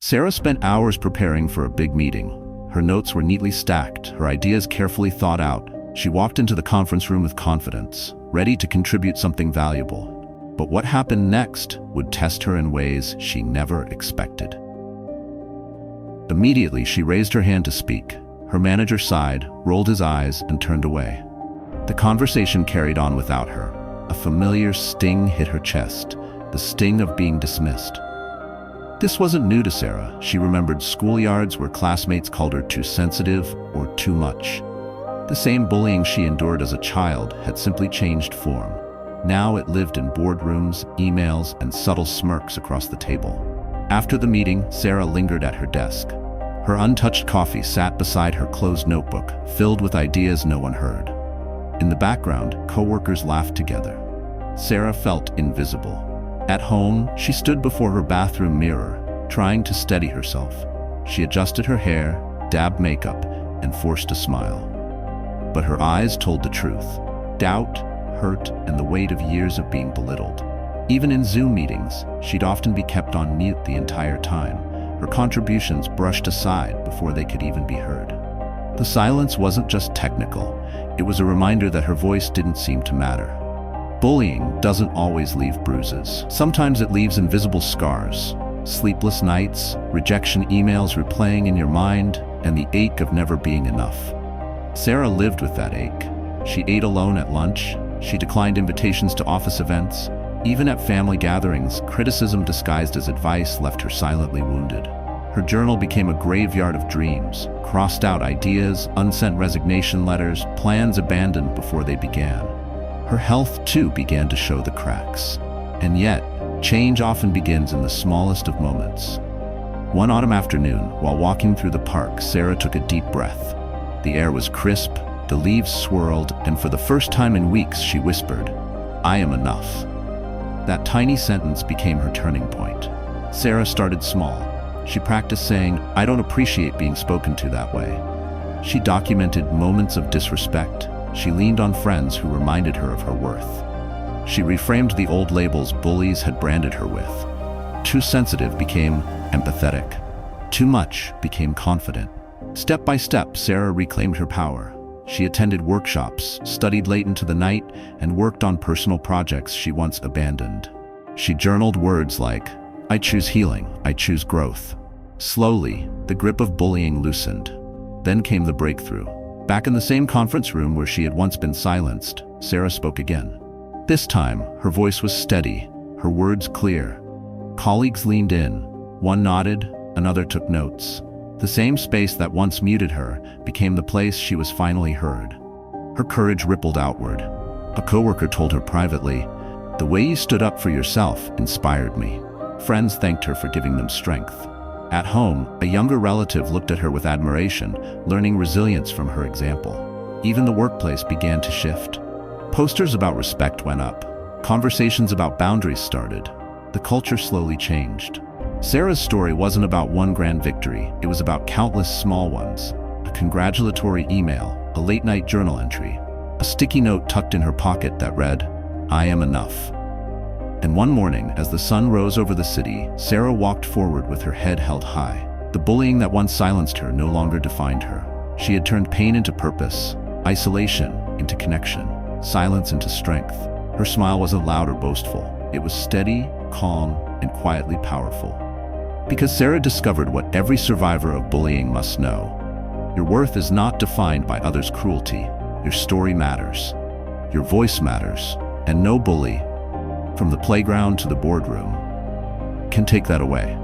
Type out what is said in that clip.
Sarah spent hours preparing for a big meeting. Her notes were neatly stacked, her ideas carefully thought out. She walked into the conference room with confidence, ready to contribute something valuable. But what happened next would test her in ways she never expected. Immediately, she raised her hand to speak. Her manager sighed, rolled his eyes, and turned away. The conversation carried on without her. A familiar sting hit her chest, the sting of being dismissed. This wasn't new to Sarah. She remembered schoolyards where classmates called her too sensitive or too much. The same bullying she endured as a child had simply changed form. Now it lived in boardrooms, emails, and subtle smirks across the table. After the meeting, Sarah lingered at her desk. Her untouched coffee sat beside her closed notebook, filled with ideas no one heard. In the background, coworkers laughed together. Sarah felt invisible. At home, she stood before her bathroom mirror, trying to steady herself. She adjusted her hair, dabbed makeup, and forced a smile. But her eyes told the truth. Doubt, hurt, and the weight of years of being belittled. Even in Zoom meetings, she'd often be kept on mute the entire time, her contributions brushed aside before they could even be heard. The silence wasn't just technical, it was a reminder that her voice didn't seem to matter. Bullying doesn't always leave bruises. Sometimes it leaves invisible scars. Sleepless nights, rejection emails replaying in your mind, and the ache of never being enough. Sarah lived with that ache. She ate alone at lunch. She declined invitations to office events. Even at family gatherings, criticism disguised as advice left her silently wounded. Her journal became a graveyard of dreams, crossed out ideas, unsent resignation letters, plans abandoned before they began. Her health, too, began to show the cracks. And yet, change often begins in the smallest of moments. One autumn afternoon, while walking through the park, Sarah took a deep breath. The air was crisp, the leaves swirled, and for the first time in weeks, she whispered, "I am enough." That tiny sentence became her turning point. Sarah started small. She practiced saying, "I don't appreciate being spoken to that way." She documented moments of disrespect. She leaned on friends who reminded her of her worth. She reframed the old labels bullies had branded her with. Too sensitive became empathetic. Too much became confident. Step by step, Sarah reclaimed her power. She attended workshops, studied late into the night, and worked on personal projects she once abandoned. She journaled words like, "I choose healing, I choose growth." Slowly, the grip of bullying loosened. Then came the breakthrough. Back in the same conference room where she had once been silenced, Sarah spoke again. This time, her voice was steady, her words clear. Colleagues leaned in. One nodded, another took notes. The same space that once muted her became the place she was finally heard. Her courage rippled outward. A coworker told her privately, "The way you stood up for yourself inspired me." Friends thanked her for giving them strength. At home, a younger relative looked at her with admiration, learning resilience from her example. Even the workplace began to shift. Posters about respect went up. Conversations about boundaries started. The culture slowly changed. Sarah's story wasn't about one grand victory, it was about countless small ones. A congratulatory email, a late-night journal entry, a sticky note tucked in her pocket that read, "I am enough." And one morning, as the sun rose over the city, Sarah walked forward with her head held high. The bullying that once silenced her no longer defined her. She had turned pain into purpose, isolation into connection, silence into strength. Her smile wasn't loud or boastful. It was steady, calm, and quietly powerful. Because Sarah discovered what every survivor of bullying must know. Your worth is not defined by others' cruelty. Your story matters. Your voice matters. And no bully, from the playground to the boardroom, can take that away.